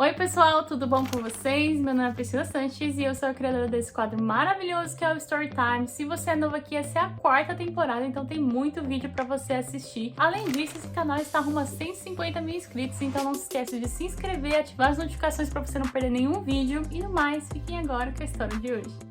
Oi pessoal, tudo bom com vocês? Meu nome é Priscila Sanches e eu sou a criadora desse quadro maravilhoso que é o Storytime. Se você é novo aqui, essa é a 4ª temporada, então tem muito vídeo pra você assistir. Além disso, esse canal está rumo a 150 mil inscritos, então não se esqueça de se inscrever, ativar as notificações pra você não perder nenhum vídeo. E no mais, fiquem agora com a história de hoje.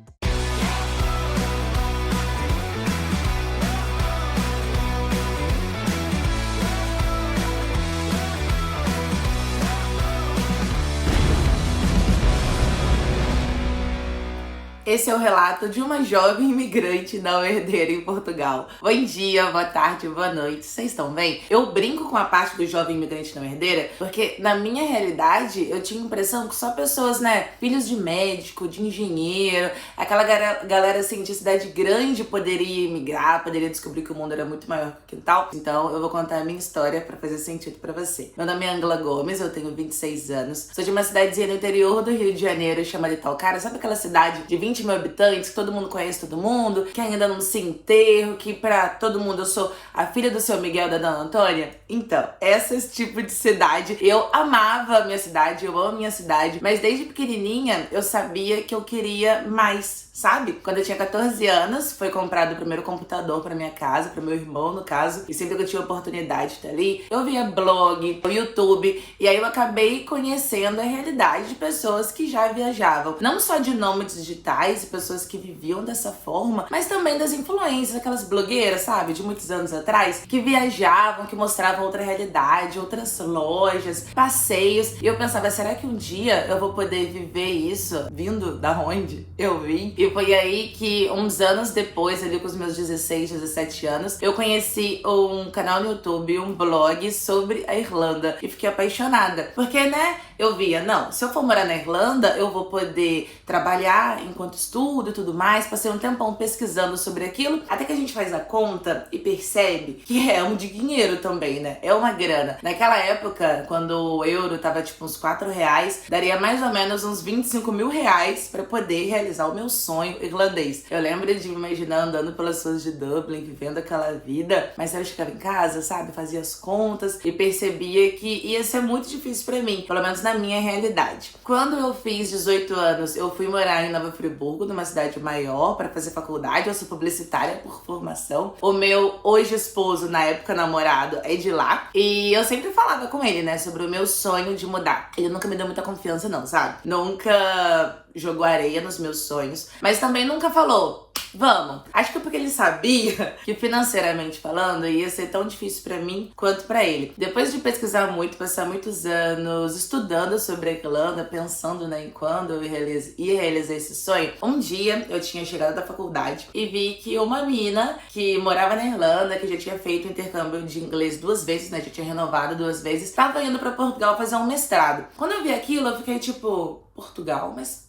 Esse é o relato de uma jovem imigrante não herdeira em Portugal. Bom dia, boa tarde, boa noite, vocês estão bem? Eu brinco com a parte do jovem imigrante não herdeira porque na minha realidade eu tinha a impressão que só pessoas, filhos de médico, de engenheiro, aquela galera assim de cidade grande poderia imigrar, poderia descobrir que o mundo era muito maior que o quintal. Então eu vou contar a minha história pra fazer sentido pra você. Meu nome é Angela Gomes, eu tenho 26 anos, sou de uma cidadezinha no interior do Rio de Janeiro chamada Italcara. Sabe aquela cidade de 20 mil habitantes, que todo mundo conhece todo mundo, que ainda não se enterro, que pra todo mundo eu sou a filha do seu Miguel da Dona Antônia? Então, esse tipo de cidade. Eu amava a minha cidade, eu amo a minha cidade, mas desde pequenininha eu sabia que eu queria mais, sabe? Quando eu tinha 14 anos, foi comprado o primeiro computador pra minha casa, pro meu irmão no caso, e sempre que eu tinha oportunidade de estar ali, eu via blog, YouTube, e aí eu acabei conhecendo a realidade de pessoas que já viajavam, não só de nômades digitais e pessoas que viviam dessa forma, mas também das influências, aquelas blogueiras, sabe, de muitos anos atrás, que viajavam, que mostravam outra realidade, outras lojas, passeios, e eu pensava, será que um dia eu vou poder viver isso vindo da onde eu vim? E foi aí que uns anos depois, ali com os meus 16, 17 anos, eu conheci um canal no YouTube, um blog sobre a Irlanda, e fiquei apaixonada, porque, eu via, não, se eu for morar na Irlanda, eu vou poder trabalhar enquanto estudo e tudo mais. Passei um tempão pesquisando sobre aquilo, até que a gente faz a conta e percebe que é um dinheiro também, é uma grana. Naquela época, quando o euro tava tipo uns 4 reais, daria mais ou menos uns 25 mil reais pra poder realizar o meu sonho irlandês. Eu lembro de me imaginar andando pelas ruas de Dublin, vivendo aquela vida, mas eu chegava em casa, sabe, fazia as contas e percebia que ia ser muito difícil pra mim, pelo menos na minha realidade. Quando eu fiz 18 anos, eu fui morar em Nova Friburgo, numa cidade maior, pra fazer faculdade. Eu sou publicitária por formação. O meu hoje esposo, na época namorado, é de lá. E eu sempre falava com ele, sobre o meu sonho de mudar. Ele nunca me deu muita confiança não, sabe? Nunca jogou areia nos meus sonhos, mas também nunca falou, vamos. Acho que é porque ele sabia que financeiramente falando ia ser tão difícil pra mim quanto pra ele. Depois de pesquisar muito, passar muitos anos estudando sobre a Irlanda, pensando em quando eu ia realizar esse sonho, um dia eu tinha chegado da faculdade e vi que uma mina que morava na Irlanda, que já tinha feito o intercâmbio de inglês 2 vezes, já tinha renovado 2 vezes, estava indo pra Portugal fazer um mestrado. Quando eu vi aquilo, eu fiquei tipo, Portugal? Mas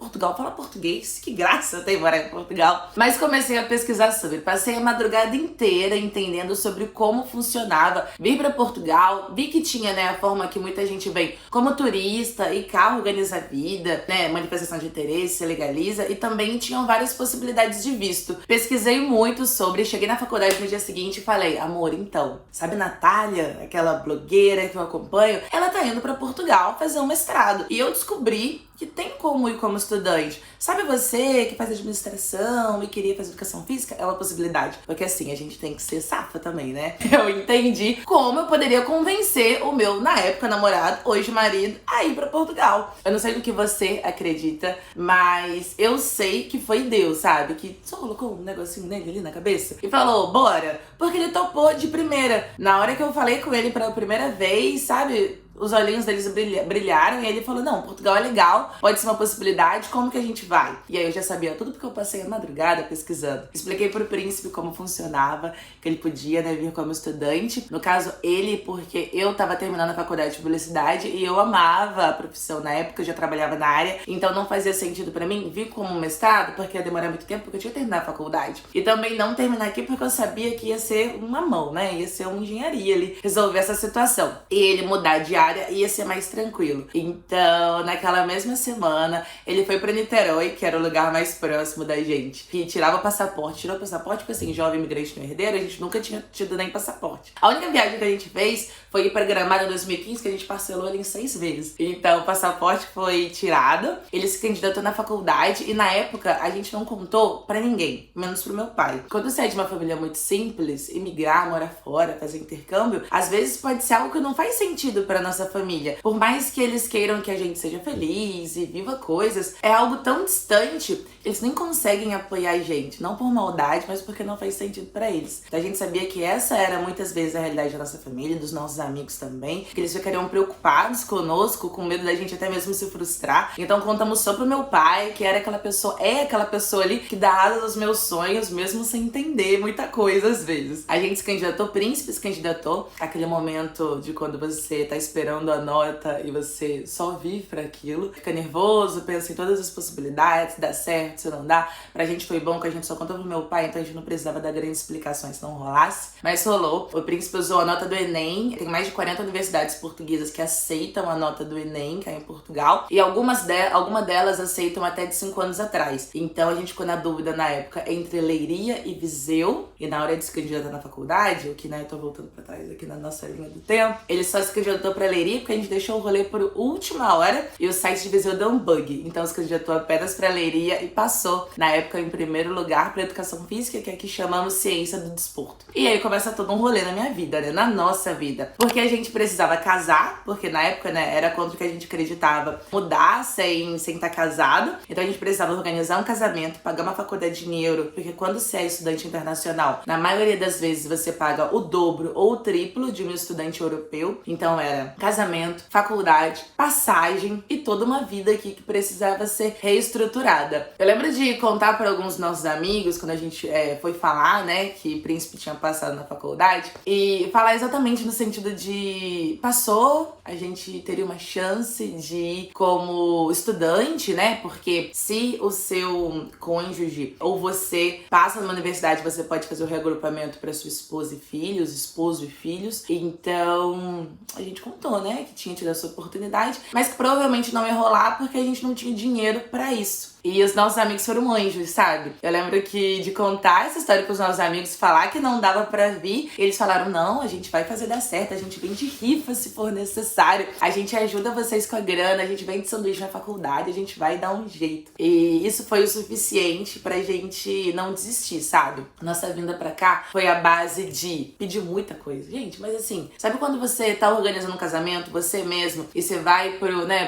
Portugal fala português, que graça tem morar em Portugal. Mas comecei a pesquisar sobre, passei a madrugada inteira entendendo sobre como funcionava vir pra Portugal, vi que tinha, a forma que muita gente vem como turista e carro organiza a vida, manifestação de interesse, se legaliza, e também tinham várias possibilidades de visto. Pesquisei muito sobre, cheguei na faculdade no dia seguinte e falei, amor, então, sabe Natália, aquela blogueira que eu acompanho, ela tá indo pra Portugal fazer um mestrado. E eu descobri que tem como ir como estudante. Sabe você que faz administração e queria fazer educação física? É uma possibilidade. Porque assim, a gente tem que ser safa também, Eu entendi como eu poderia convencer o meu, na época, namorado, hoje marido, a ir pra Portugal. Eu não sei no que você acredita, mas eu sei que foi Deus, sabe? Que só colocou um negocinho nele ali na cabeça e falou, bora. Porque ele topou de primeira. Na hora que eu falei com ele pela primeira vez, sabe? Os olhinhos deles brilharam e ele falou, não, Portugal é legal, pode ser uma possibilidade, como que a gente vai? E aí eu já sabia tudo porque eu passei a madrugada pesquisando. Expliquei pro príncipe como funcionava, que ele podia, vir como estudante. No caso, ele, porque eu tava terminando a faculdade de publicidade e eu amava a profissão na época, eu já trabalhava na área, então não fazia sentido pra mim vir como um mestrado, porque ia demorar muito tempo, porque eu tinha terminado a faculdade. E também não terminar aqui porque eu sabia que ia ser uma mão, ia ser uma engenharia ali, resolver essa situação. E ele mudar de área área ia ser mais tranquilo. Então, naquela mesma semana, ele foi pra Niterói, que era o lugar mais próximo da gente, que tirava passaporte. Tirou passaporte, porque assim, jovem imigrante não herdeiro, a gente nunca tinha tido nem passaporte. A única viagem que a gente fez foi ir pra Gramado em 2015, que a gente parcelou ele em 6 vezes. Então, o passaporte foi tirado, ele se candidatou na faculdade e na época a gente não contou pra ninguém, menos pro meu pai. Quando você é de uma família muito simples, imigrar, morar fora, fazer intercâmbio, às vezes pode ser algo que não faz sentido pra nossa família. Por mais que eles queiram que a gente seja feliz e viva coisas, é algo tão distante, eles nem conseguem apoiar a gente. Não por maldade, mas porque não faz sentido pra eles. Então a gente sabia que essa era muitas vezes a realidade da nossa família, dos nossos amigos também, que eles ficariam preocupados conosco, com medo da gente até mesmo se frustrar. Então contamos só pro meu pai, que era aquela pessoa, aquela pessoa ali que dá asas aos meus sonhos, mesmo sem entender muita coisa às vezes. A gente se candidatou, o príncipe se candidatou, aquele momento de quando você tá esperando a nota e você só vive pra aquilo, fica nervoso, pensa em todas as possibilidades, dá certo, se não dá. Pra gente foi bom que a gente só contou pro meu pai, então a gente não precisava dar grandes explicações se não rolasse. Mas rolou. O príncipe usou a nota do Enem. Tem mais de 40 universidades portuguesas que aceitam a nota do Enem, que é em Portugal. E algumas delas aceitam até de 5 anos atrás. Então a gente ficou na dúvida na época entre Leiria e Viseu. E na hora de se candidatar na faculdade, o que, né, eu tô voltando pra trás aqui na nossa linha do tempo, ele só se candidatou pra Leiria porque a gente deixou o rolê por última hora e o site de Viseu deu um bug. Então se candidatou apenas pra Leiria e passou, na época, em primeiro lugar pra Educação Física, que aqui chamamos Ciência do Desporto. E aí começa todo um rolê na minha vida, né, na nossa vida. Porque a gente precisava casar, porque na época, né, era contra o que a gente acreditava, mudar sem estar casado. Então a gente precisava organizar um casamento, pagar uma faculdade em euro, porque quando você é estudante internacional, na maioria das vezes você paga o dobro ou o triplo de um estudante europeu. Então era casamento, faculdade, passagem e toda uma vida aqui que precisava ser reestruturada. Eu lembro de contar para alguns nossos amigos, quando a gente foi falar, né, que o príncipe tinha passado na faculdade, e falar exatamente no sentido de passou, a gente teria uma chance de ir como estudante, né, porque se o seu cônjuge ou você passa numa universidade, você pode fazer o reagrupamento para sua esposa e filhos, esposo e filhos. Então a gente contou, né, que tinha tido essa oportunidade, mas que provavelmente não ia rolar porque a gente não tinha dinheiro para isso. E os nossos amigos foram anjos, sabe? Eu lembro que de contar essa história pros nossos amigos, falar que não dava pra vir, eles falaram, não, a gente vai fazer dar certo, a gente vende rifa se for necessário, a gente ajuda vocês com a grana, a gente vende sanduíche na faculdade, a gente vai dar um jeito. E isso foi o suficiente pra gente não desistir, sabe? Nossa vinda pra cá foi a base de pedir muita coisa. Gente, mas assim, sabe quando você tá organizando um casamento, você mesmo, e você vai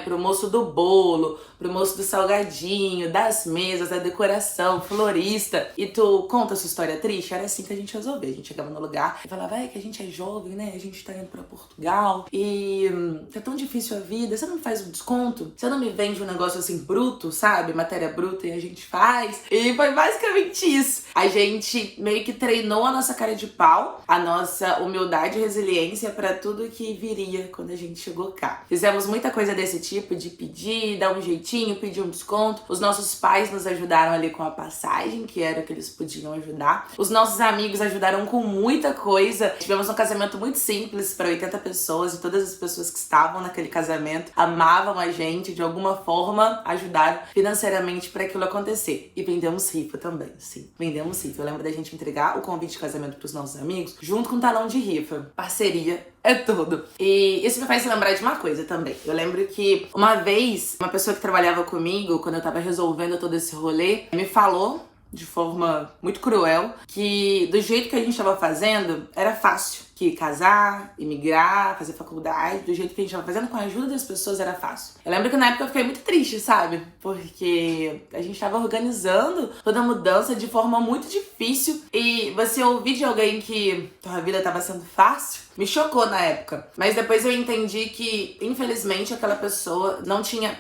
pro moço do bolo, pro moço do salgadinho, das mesas, da decoração, florista, e tu conta a sua história triste? Era assim que a gente resolveu. A gente chegava no lugar e falava, que a gente é jovem, né? A gente tá indo pra Portugal e tá tão difícil a vida, você não faz um desconto? Você não me vende um negócio assim bruto, sabe? Matéria bruta e a gente faz. E foi basicamente isso. A gente meio que treinou a nossa cara de pau, a nossa humildade e resiliência pra tudo que viria quando a gente chegou cá. Fizemos muita coisa desse tipo, de pedir, dar um jeitinho, pedir um desconto. Os nossos pais nos ajudaram ali com a passagem, que era o que eles podiam ajudar. Os nossos amigos ajudaram com muita coisa. Tivemos um casamento muito simples para 80 pessoas e todas as pessoas que estavam naquele casamento amavam a gente, de alguma forma ajudaram financeiramente para aquilo acontecer. E vendemos rifa também, sim. Vendemos rifa. Eu lembro da gente entregar o convite de casamento pros nossos amigos junto com um talão de rifa. Parceria é tudo. E isso me faz lembrar de uma coisa também. Eu lembro que uma vez, uma pessoa que trabalhava comigo, quando eu tava resolvendo todo esse rolê, me falou de forma muito cruel que do jeito que a gente tava fazendo, era fácil. Que casar, imigrar, fazer faculdade, do jeito que a gente tava fazendo, com a ajuda das pessoas, era fácil. Eu lembro que na época eu fiquei muito triste, sabe? Porque a gente tava organizando toda a mudança de forma muito difícil e você ouvir de alguém que a vida tava sendo fácil, me chocou na época. Mas depois eu entendi que, infelizmente, aquela pessoa não tinha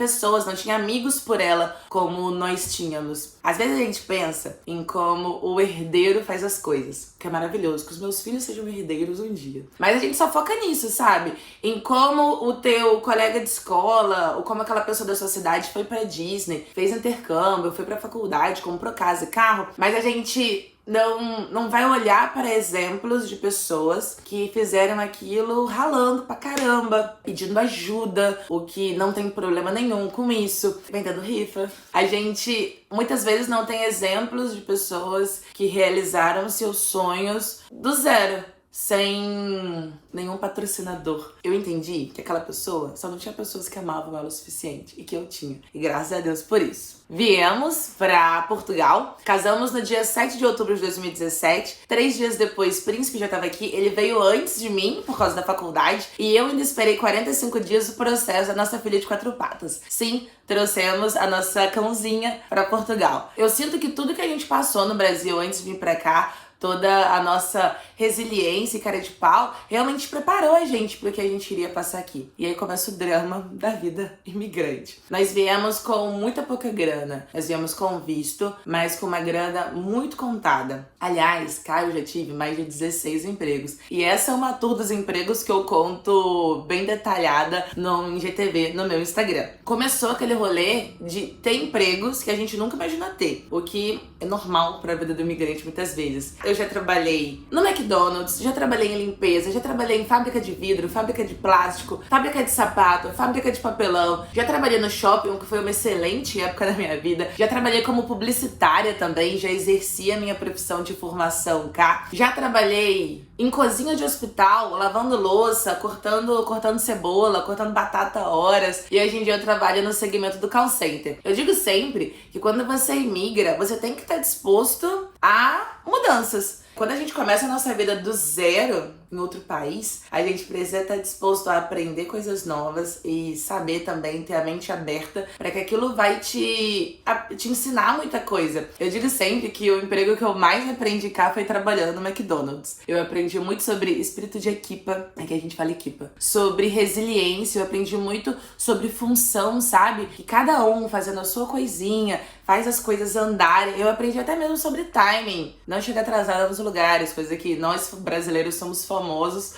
amigos por ela como nós tínhamos. Às vezes a gente pensa em como o herdeiro faz as coisas, que é maravilhoso, que os meus filhos sejam herdeiros um dia. Mas a gente só foca nisso, sabe? Em como o teu colega de escola, ou como aquela pessoa da sua cidade foi pra Disney, fez intercâmbio, foi pra faculdade, comprou casa e carro, mas a gente não vai olhar para exemplos de pessoas que fizeram aquilo ralando pra caramba, pedindo ajuda, o que não tem problema nenhum com isso, vendendo rifa. A gente muitas vezes não tem exemplos de pessoas que realizaram seus sonhos do zero, sem nenhum patrocinador. Eu entendi que aquela pessoa só não tinha pessoas que amavam ela o suficiente, e que eu tinha. E graças a Deus por isso. Viemos pra Portugal, casamos no dia 7 de outubro de 2017. 3 dias depois, o príncipe já tava aqui. Ele veio antes de mim, por causa da faculdade. E eu ainda esperei 45 dias o processo da nossa filha de 4 patas. Sim, trouxemos a nossa cãozinha pra Portugal. Eu sinto que tudo que a gente passou no Brasil antes de vir pra cá, toda a nossa resiliência e cara de pau, realmente preparou a gente pro que a gente iria passar aqui. E aí começa o drama da vida imigrante. Nós viemos com muita pouca grana. Nós viemos com visto, mas com uma grana muito contada. Aliás, cara, eu já tive mais de 16 empregos. E essa é uma tour dos empregos que eu conto bem detalhada no IGTV, no meu Instagram. Começou aquele rolê de ter empregos que a gente nunca imaginou ter. O que é normal pra vida do imigrante muitas vezes. Eu já trabalhei no McDonald's, já trabalhei em limpeza, já trabalhei em fábrica de vidro, fábrica de plástico, fábrica de sapato, fábrica de papelão. Já trabalhei no shopping, que foi uma excelente época da minha vida. Já trabalhei como publicitária também, já exerci a minha profissão de formação cá. Já trabalhei em cozinha de hospital, lavando louça, cortando cebola, cortando batata horas. E hoje em dia eu trabalho no segmento do call center. Eu digo sempre que quando você imigra, você tem que estar disposto a mudanças. Quando a gente começa a nossa vida do zero em outro país, a gente precisa estar disposto a aprender coisas novas e saber também ter a mente aberta para que aquilo vai te ensinar muita coisa. Eu digo sempre que o emprego que eu mais aprendi cá foi trabalhando no McDonald's. Eu aprendi muito sobre espírito de equipa, é que a gente fala equipa, sobre resiliência, eu aprendi muito sobre função, sabe? Que cada um fazendo a sua coisinha, faz as coisas andarem. Eu aprendi até mesmo sobre timing, não chegar atrasada nos lugares, coisa que nós brasileiros somos famosos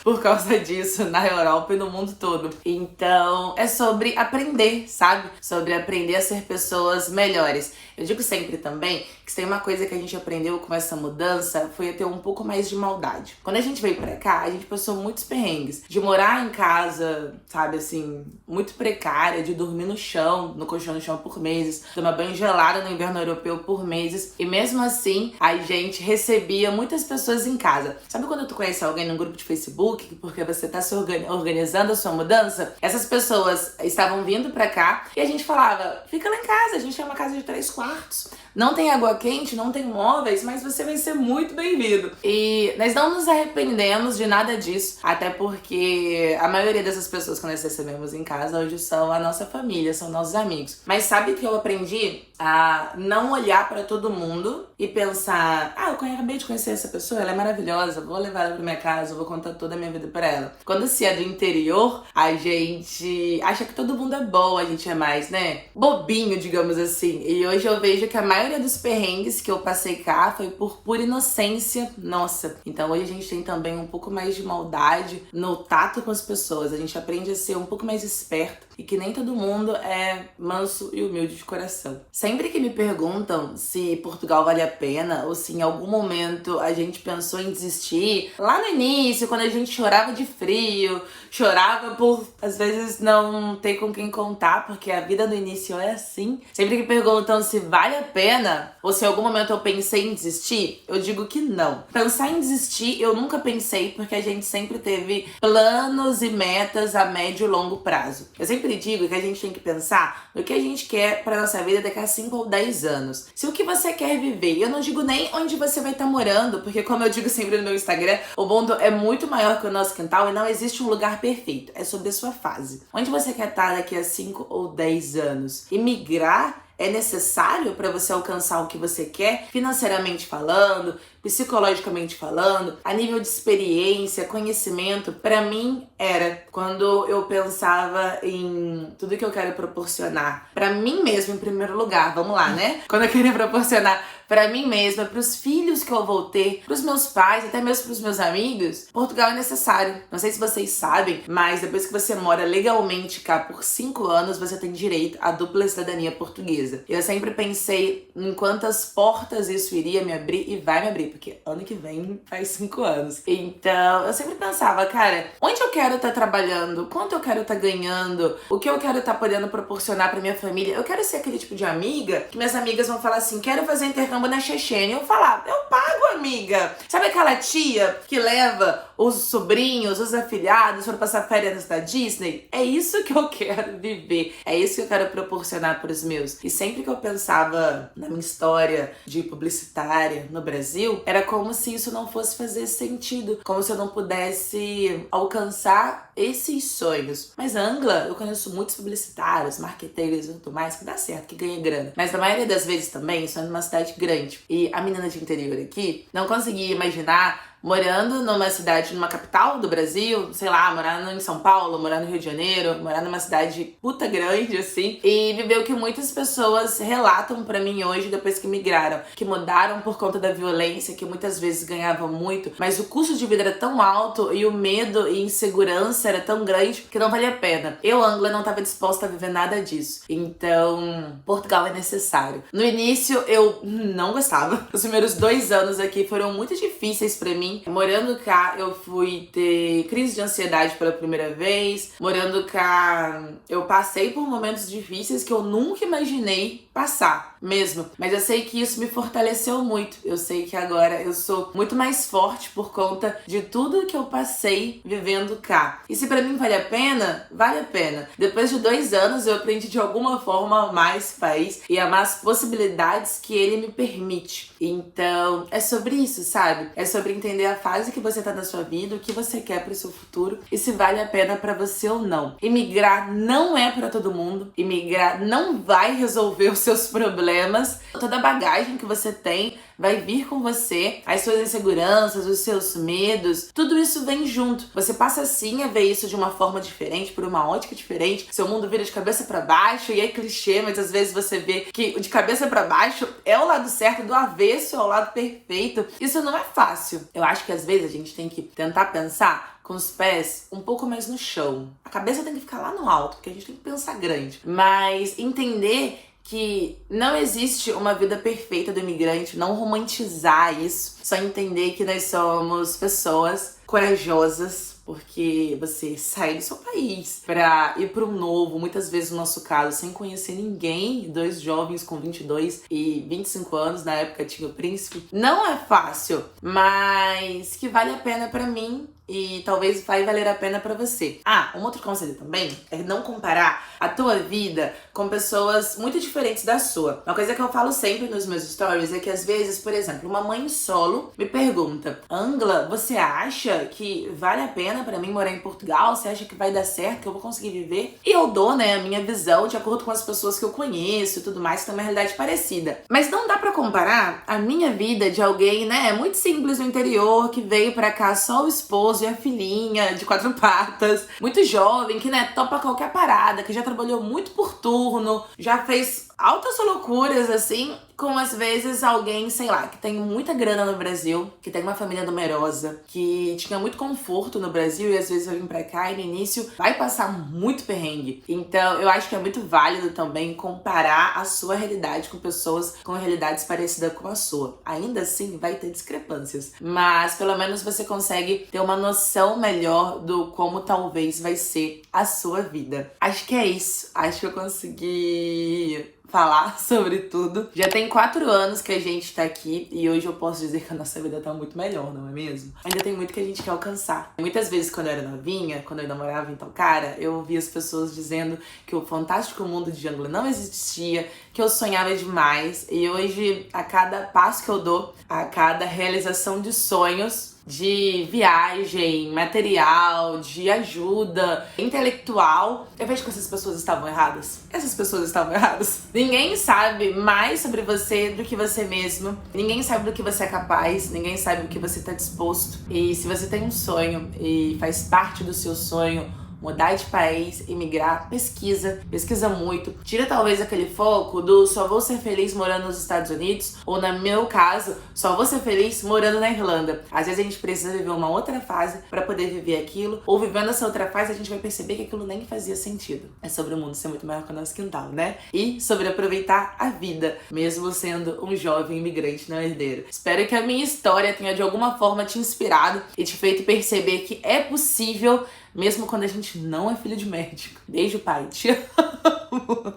por causa disso na Europa e no mundo todo. Então, é sobre aprender, sabe? Sobre aprender a ser pessoas melhores. Eu digo sempre também que se tem uma coisa que a gente aprendeu com essa mudança, foi a ter um pouco mais de maldade. Quando a gente veio pra cá, a gente passou muitos perrengues. De morar em casa, sabe, assim, muito precária, de dormir no chão, no colchão no chão por meses, tomar banho gelado no inverno europeu por meses. E mesmo assim, a gente recebia muitas pessoas em casa. Sabe quando tu conhece alguém num grupo de Facebook, porque você tá se organizando a sua mudança? Essas pessoas estavam vindo pra cá e a gente falava, fica lá em casa, a gente tem uma casa de 3 quartos. Não tem água quente, não tem móveis, mas você vai ser muito bem-vindo. E nós não nos arrependemos de nada disso, até porque a maioria dessas pessoas que nós recebemos em casa hoje são a nossa família, são nossos amigos. Mas sabe que eu aprendi a não olhar pra todo mundo e pensar, eu acabei de conhecer essa pessoa, ela é maravilhosa, vou levar ela pra minha casa, vou contar toda a minha vida pra ela. Quando se é do interior, a gente acha que todo mundo é bom, a gente é mais, né, bobinho, digamos assim. E hoje eu vejo que a maioria dos perrengues que eu passei cá foi por pura inocência nossa. Então hoje a gente tem também um pouco mais de maldade no tato com as pessoas. A gente aprende a ser um pouco mais esperto e que nem todo mundo é manso e humilde de coração. Sempre que me perguntam se Portugal vale a pena ou se em algum momento a gente pensou em desistir, lá no início, quando a gente chorava de frio, chorava por às vezes não ter com quem contar, porque a vida no início é assim. Sempre que perguntam se vale a pena ou se em algum momento eu pensei em desistir, eu digo que não. Pensar em desistir eu nunca pensei, porque a gente sempre teve planos e metas a médio e longo prazo. Eu sempre digo que a gente tem que pensar no que a gente quer pra nossa vida daqui a 5 ou 10 anos. Se o que você quer viver, eu não digo nem onde você vai estar morando, porque como eu digo sempre no meu Instagram, o mundo é muito maior que o nosso quintal e não existe um lugar perfeito. É sobre a sua fase. Onde você quer estar daqui a 5 ou 10 anos? E migrar é necessário para você alcançar o que você quer, financeiramente falando, psicologicamente falando, a nível de experiência, conhecimento. Para mim era quando eu pensava em tudo que eu quero proporcionar para mim mesmo em primeiro lugar, vamos lá, né? Quando eu queria proporcionar pra mim mesma, pros filhos que eu vou ter, pros meus pais, até mesmo pros meus amigos, Portugal é necessário. Não sei se vocês sabem, mas depois que você mora legalmente cá por 5 anos, você tem direito à dupla cidadania portuguesa. Eu sempre pensei em quantas portas isso iria me abrir e vai me abrir, porque ano que vem faz 5 anos. Então, eu sempre pensava, cara, onde eu quero estar trabalhando? Quanto eu quero estar ganhando? O que eu quero estar podendo proporcionar pra minha família? Eu quero ser aquele tipo de amiga que minhas amigas vão falar assim, quero fazer intercâmbio na Chechênia. Eu falar, eu pago, amiga. Sabe aquela tia que leva os sobrinhos, os afilhados para passar férias da Disney? É isso que eu quero viver. É isso que eu quero proporcionar pros meus. E sempre que eu pensava na minha história de publicitária no Brasil, era como se isso não fosse fazer sentido. Como se eu não pudesse alcançar esses sonhos. Mas a Angla, eu conheço muitos publicitários, marqueteiros e tudo mais, que dá certo, que ganha grana. Mas na maioria das vezes também, isso é numa cidade grande. E a menina de interior aqui não conseguia imaginar morando numa cidade, numa capital do Brasil, sei lá, morando em São Paulo, morando no Rio de Janeiro, morando numa cidade puta grande, assim, e viver o que muitas pessoas relatam pra mim hoje, depois que migraram, que mudaram por conta da violência, que muitas vezes ganhavam muito, mas o custo de vida era tão alto e o medo e insegurança era tão grande que não valia a pena. Eu, Angla, não estava disposta a viver nada disso. Então, Portugal é necessário. No início, eu não gostava. Os primeiros 2 anos aqui foram muito difíceis pra mim. Morando cá, eu fui ter crise de ansiedade pela primeira vez. Morando cá, eu passei por momentos difíceis que eu nunca imaginei passar, mesmo. Mas eu sei que isso me fortaleceu muito. Eu sei que agora eu sou muito mais forte por conta de tudo que eu passei vivendo cá. E se pra mim vale a pena, vale a pena. Depois de 2 anos, eu aprendi de alguma forma a amar esse país e amar as possibilidades que ele me permite. Então, é sobre isso, sabe? É sobre entender a fase que você tá na sua vida, o que você quer pro seu futuro e se vale a pena pra você ou não. Imigrar não é pra todo mundo. Imigrar não vai resolver os seus problemas. Toda a bagagem que você tem vai vir com você, as suas inseguranças, os seus medos, tudo isso vem junto. Você passa sim a ver isso de uma forma diferente, por uma ótica diferente. Seu mundo vira de cabeça pra baixo e é clichê, mas às vezes você vê que o de cabeça pra baixo é o lado certo, do avesso é o lado perfeito. Isso não é fácil. Eu acho que às vezes a gente tem que tentar pensar com os pés um pouco mais no chão. A cabeça tem que ficar lá no alto, porque a gente tem que pensar grande. Mas entender que não existe uma vida perfeita do imigrante, não romantizar isso, só entender que nós somos pessoas corajosas, porque você sai do seu país pra ir pra um novo, muitas vezes no nosso caso, sem conhecer ninguém, 2 jovens com 22 e 25 anos, na época tinha o príncipe. Não é fácil, mas que vale a pena pra mim e talvez vai valer a pena pra você. Um outro conselho também é não comparar a tua vida com pessoas muito diferentes da sua. Uma coisa que eu falo sempre nos meus stories é que às vezes, por exemplo, uma mãe solo me pergunta: Angla, você acha que vale a pena pra mim morar em Portugal? Você acha que vai dar certo, que eu vou conseguir viver? E eu dou, né, a minha visão de acordo com as pessoas que eu conheço e tudo mais, que tem uma realidade parecida. Mas não dá pra comparar a minha vida de alguém, né, muito simples no interior, que veio pra cá só o esposo e a filhinha de 4 patas, muito jovem, que, né, topa qualquer parada, que já trabalhou muito por turno, já fez altas loucuras, assim, com às vezes alguém, sei lá, que tem muita grana no Brasil, que tem uma família numerosa, que tinha muito conforto no Brasil e às vezes vai vir pra cá e no início vai passar muito perrengue. Então eu acho que é muito válido também comparar a sua realidade com pessoas com realidades parecidas com a sua. Ainda assim vai ter discrepâncias, mas pelo menos você consegue ter uma noção melhor do como talvez vai ser a sua vida. Acho que é isso. Acho que eu consegui falar sobre tudo. Já tem 4 anos que a gente tá aqui e hoje eu posso dizer que a nossa vida tá muito melhor, não é mesmo? Ainda tem muito que a gente quer alcançar. Muitas vezes quando eu era novinha, quando eu ainda morava em Talcara, eu ouvia as pessoas dizendo que o fantástico mundo de Angla não existia, que eu sonhava demais, e hoje a cada passo que eu dou, a cada realização de sonhos, de viagem, material, de ajuda intelectual, eu vejo que essas pessoas estavam erradas. Essas pessoas estavam erradas. Ninguém sabe mais sobre você do que você mesmo. Ninguém sabe do que você é capaz. Ninguém sabe do que você está disposto. E se você tem um sonho e faz parte do seu sonho mudar de país, imigrar, pesquisa muito. Tira talvez aquele foco do só vou ser feliz morando nos Estados Unidos, ou no meu caso, só vou ser feliz morando na Irlanda. Às vezes a gente precisa viver uma outra fase para poder viver aquilo, ou vivendo essa outra fase a gente vai perceber que aquilo nem fazia sentido. É sobre o mundo ser muito maior que o nosso quintal, né? E sobre aproveitar a vida, mesmo sendo um jovem imigrante não herdeiro. Espero que a minha história tenha de alguma forma te inspirado e te feito perceber que é possível, mesmo quando a gente não é filho de médico. Beijo, pai. Te amo.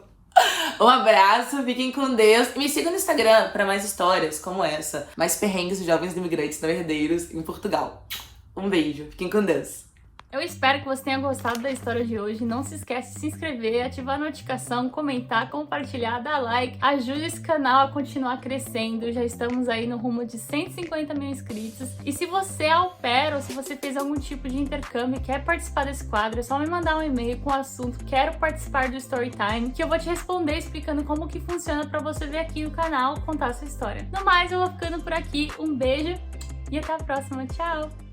Um abraço, fiquem com Deus. E me sigam no Instagram para mais histórias como essa. Mais perrengues de jovens imigrantes não herdeiros em Portugal. Um beijo, fiquem com Deus. Eu espero que você tenha gostado da história de hoje. Não se esquece de se inscrever, ativar a notificação, comentar, compartilhar, dar like. Ajude esse canal a continuar crescendo. Já estamos aí no rumo de 150 mil inscritos. E se você é au pair ou se você fez algum tipo de intercâmbio e quer participar desse quadro, é só me mandar um e-mail com o assunto "Quero participar do Storytime", que eu vou te responder explicando como que funciona para você ver aqui no canal contar a sua história. No mais, eu vou ficando por aqui. Um beijo e até a próxima. Tchau!